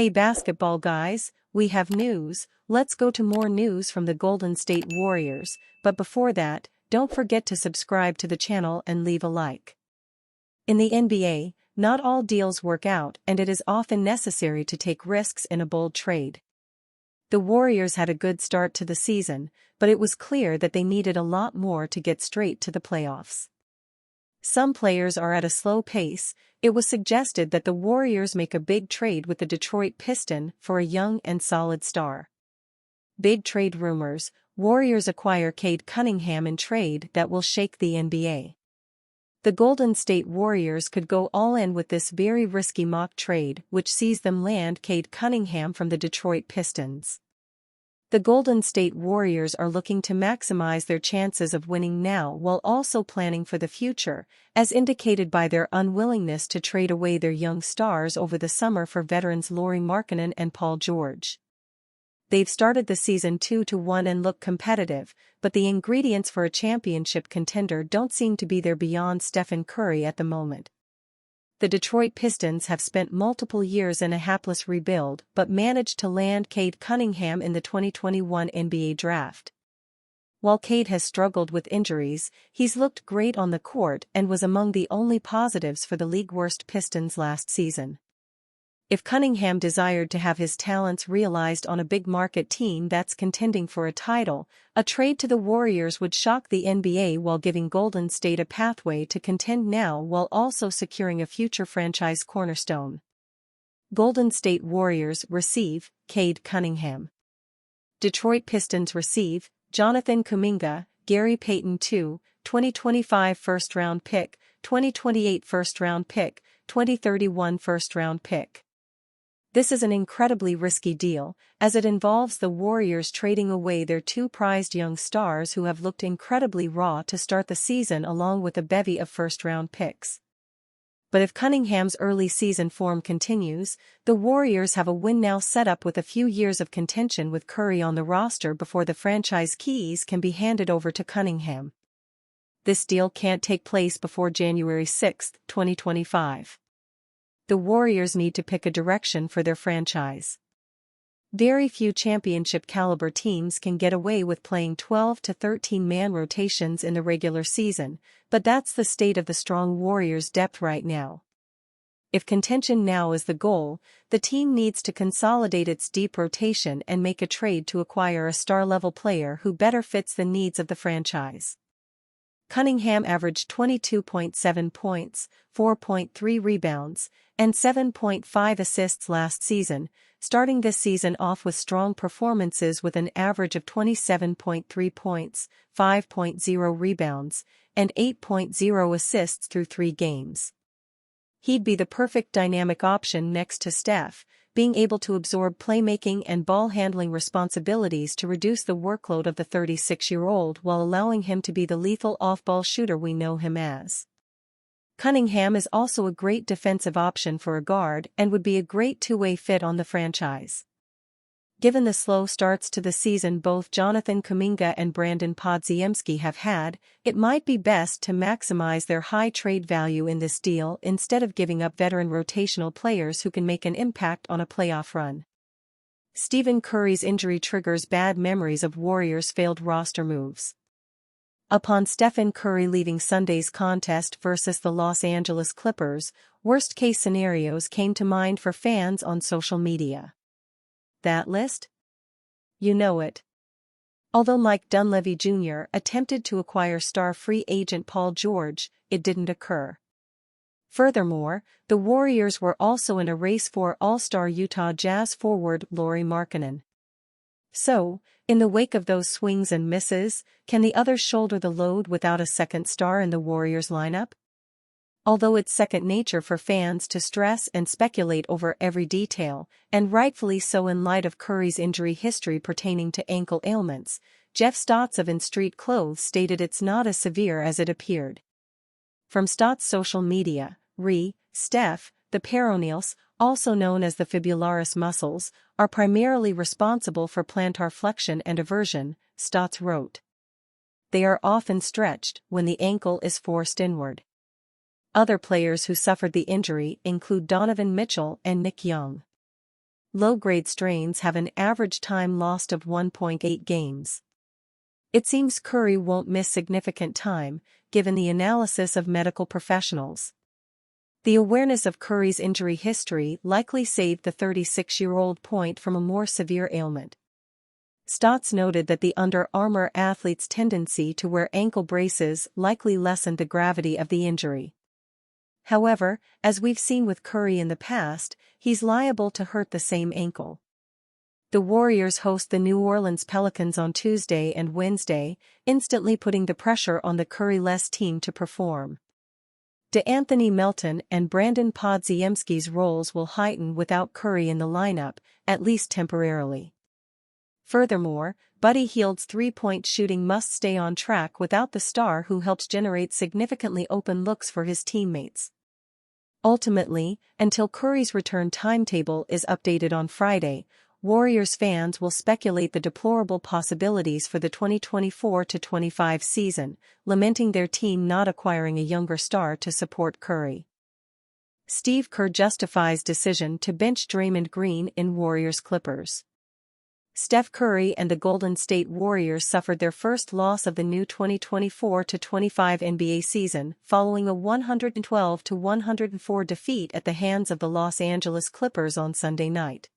Hey basketball guys, we have news. Let's go to more news from the Golden State Warriors, but before that, don't forget to subscribe to the channel and leave a like. In the NBA, not all deals work out and it is often necessary to take risks in a bold trade. The Warriors had a good start to the season, but it was clear that they needed a lot more to get straight to the playoffs. Some players are at a slow pace. It was suggested that the Warriors make a big trade with the Detroit Pistons for a young and solid star. Big trade rumors: Warriors acquire Cade Cunningham in trade that will shake the NBA. The Golden State Warriors could go all in with this very risky mock trade, which sees them land Cade Cunningham from the Detroit Pistons. The Golden State Warriors are looking to maximize their chances of winning now while also planning for the future, as indicated by their unwillingness to trade away their young stars over the summer for veterans Lauri Markkanen and Paul George. They've started the season 2-1 and look competitive, but the ingredients for a championship contender don't seem to be there beyond Stephen Curry at the moment. The Detroit Pistons have spent multiple years in a hapless rebuild but managed to land Cade Cunningham in the 2021 NBA draft. While Cade has struggled with injuries, he's looked great on the court and was among the only positives for the league-worst Pistons last season. If Cunningham desired to have his talents realized on a big-market team that's contending for a title, a trade to the Warriors would shock the NBA while giving Golden State a pathway to contend now while also securing a future franchise cornerstone. Golden State Warriors receive Cade Cunningham. Detroit Pistons receive Jonathan Kuminga, Gary Payton II, 2025 first-round pick, 2028 first-round pick, 2031 first-round pick. This is an incredibly risky deal, as it involves the Warriors trading away their two prized young stars who have looked incredibly raw to start the season along with a bevy of first-round picks. But if Cunningham's early season form continues, the Warriors have a win now set up with a few years of contention with Curry on the roster before the franchise keys can be handed over to Cunningham. This deal can't take place before January 6, 2025. The Warriors need to pick a direction for their franchise. Very few championship-caliber teams can get away with playing 12 to 13-man rotations in the regular season, but that's the state of the strong Warriors' depth right now. If contention now is the goal, the team needs to consolidate its deep rotation and make a trade to acquire a star-level player who better fits the needs of the franchise. Cunningham averaged 22.7 points, 4.3 rebounds, and 7.5 assists last season, starting this season off with strong performances with an average of 27.3 points, 5.0 rebounds, and 8.0 assists through 3 games. He'd be the perfect dynamic option next to Steph, being able to absorb playmaking and ball-handling responsibilities to reduce the workload of the 36-year-old while allowing him to be the lethal off-ball shooter we know him as. Cunningham is also a great defensive option for a guard and would be a great two-way fit on the franchise. Given the slow starts to the season both Jonathan Kuminga and Brandon Podziemski have had, it might be best to maximize their high trade value in this deal instead of giving up veteran rotational players who can make an impact on a playoff run. Stephen Curry's injury triggers bad memories of Warriors' failed roster moves. Upon Stephen Curry leaving Sunday's contest versus the Los Angeles Clippers, worst-case scenarios came to mind for fans on social media. That list? You know it. Although Mike Dunleavy Jr. attempted to acquire star free agent Paul George, it didn't occur. Furthermore, the Warriors were also in a race for All-Star Utah Jazz forward Lauri Markkanen. So, in the wake of those swings and misses, can the others shoulder the load without a second star in the Warriors lineup? Although it's second nature for fans to stress and speculate over every detail, and rightfully so in light of Curry's injury history pertaining to ankle ailments, Jeff Stotts of In Street Clothes stated it's not as severe as it appeared. From Stotts' social media, Steph, the peroneals, also known as the fibularis muscles, are primarily responsible for plantar flexion and eversion, Stotts wrote. They are often stretched when the ankle is forced inward. Other players who suffered the injury include Donovan Mitchell and Nick Young. low-grade strains have an average time lost of 1.8 games. It seems Curry won't miss significant time, given the analysis of medical professionals. The awareness of Curry's injury history likely saved the 36-year-old point from a more severe ailment. Stotts noted that the Under Armour athlete's tendency to wear ankle braces likely lessened the gravity of the injury. However, as we've seen with Curry in the past, he's liable to hurt the same ankle. The Warriors host the New Orleans Pelicans on Tuesday and Wednesday, instantly putting the pressure on the Curry-less team to perform. DeAnthony Melton and Brandon Podziemski's roles will heighten without Curry in the lineup, at least temporarily. Furthermore, Buddy Hield's three-point shooting must stay on track without the star who helped generate significantly open looks for his teammates. Ultimately, until Curry's return timetable is updated on Friday, Warriors fans will speculate the deplorable possibilities for the 2024-25 season, lamenting their team not acquiring a younger star to support Curry. Steve Kerr justifies decision to bench Draymond Green in Warriors-Clippers. Steph Curry and the Golden State Warriors suffered their first loss of the new 2024-25 NBA season following a 112-104 defeat at the hands of the Los Angeles Clippers on Sunday night.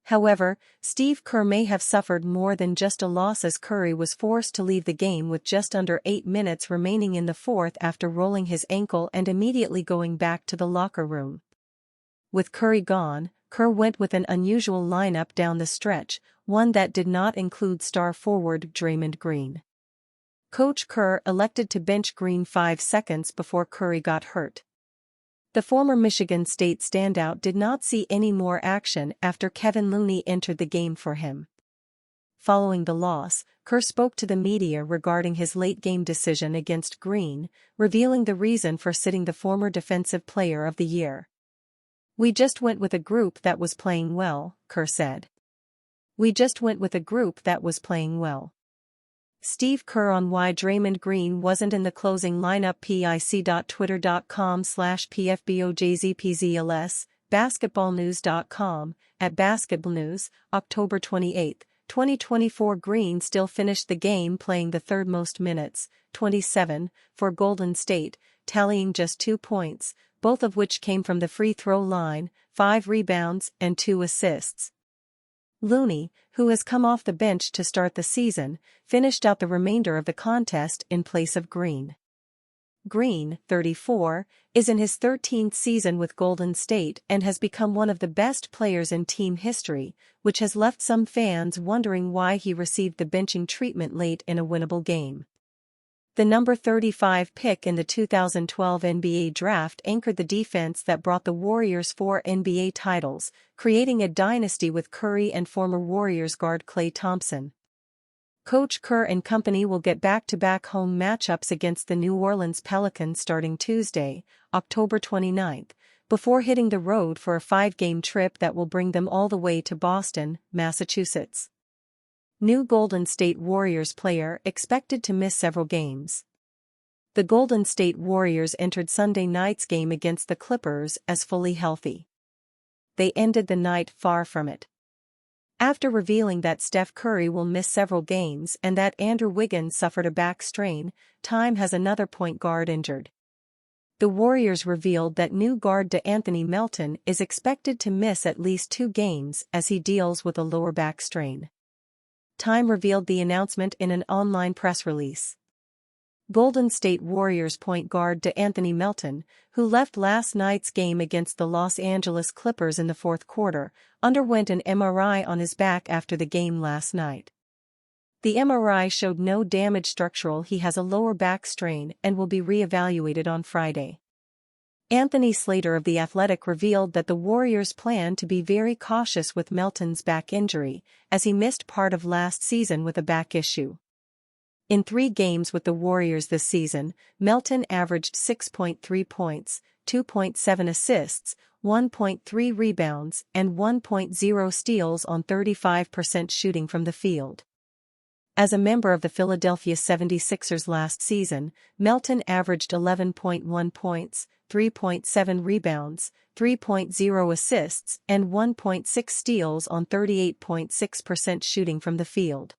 However, Steve Kerr may have suffered more than just a loss as Curry was forced to leave the game with just under 8 minutes remaining in the fourth after rolling his ankle and immediately going back to the locker room. With Curry gone, Kerr went with an unusual lineup down the stretch, one that did not include star forward Draymond Green. Coach Kerr elected to bench Green 5 seconds before Curry got hurt. The former Michigan State standout did not see any more action after Kevin Looney entered the game for him. Following the loss, Kerr spoke to the media regarding his late-game decision against Green, revealing the reason for sitting the former Defensive Player of the Year. "We just went with a group that was playing well," Kerr said. "We just went with a group that was playing well." Steve Kerr on why Draymond Green wasn't in the closing lineup. pic.twitter.com/pfbojzpzls, basketballnews.com, @basketballnews, October 28, 2024. Green still finished the game playing the third most minutes, 27, for Golden State, tallying just 2 points, both of which came from the free throw line, 5 rebounds and 2 assists. Looney, who has come off the bench to start the season, finished out the remainder of the contest in place of Green. Green, 34, is in his 13th season with Golden State and has become one of the best players in team history, which has left some fans wondering why he received the benching treatment late in a winnable game. The number 35 pick in the 2012 NBA draft anchored the defense that brought the Warriors 4 NBA titles, creating a dynasty with Curry and former Warriors guard Klay Thompson. Coach Kerr and company will get back-to-back home matchups against the New Orleans Pelicans starting Tuesday, October 29, before hitting the road for a 5-game trip that will bring them all the way to Boston, Massachusetts. New Golden State Warriors player expected to miss several games. The Golden State Warriors entered Sunday night's game against the Clippers as fully healthy. They ended the night far from it. After revealing that Steph Curry will miss several games and that Andrew Wiggins suffered a back strain, Time has another point guard injured. The Warriors revealed that new guard DeAnthony Melton is expected to miss at least 2 games as he deals with a lower back strain. Time revealed the announcement in an online press release. Golden State Warriors point guard DeAnthony Melton, who left last night's game against the Los Angeles Clippers in the fourth quarter, underwent an MRI on his back after the game last night. The MRI showed no damage structural. He has a lower back strain and will be re-evaluated on Friday. Anthony Slater of The Athletic revealed that the Warriors plan to be very cautious with Melton's back injury, as he missed part of last season with a back issue. In 3 games with the Warriors this season, Melton averaged 6.3 points, 2.7 assists, 1.3 rebounds and 1.0 steals on 35% shooting from the field. As a member of the Philadelphia 76ers last season, Melton averaged 11.1 points, 3.7 rebounds, 3.0 assists and 1.6 steals on 38.6% shooting from the field.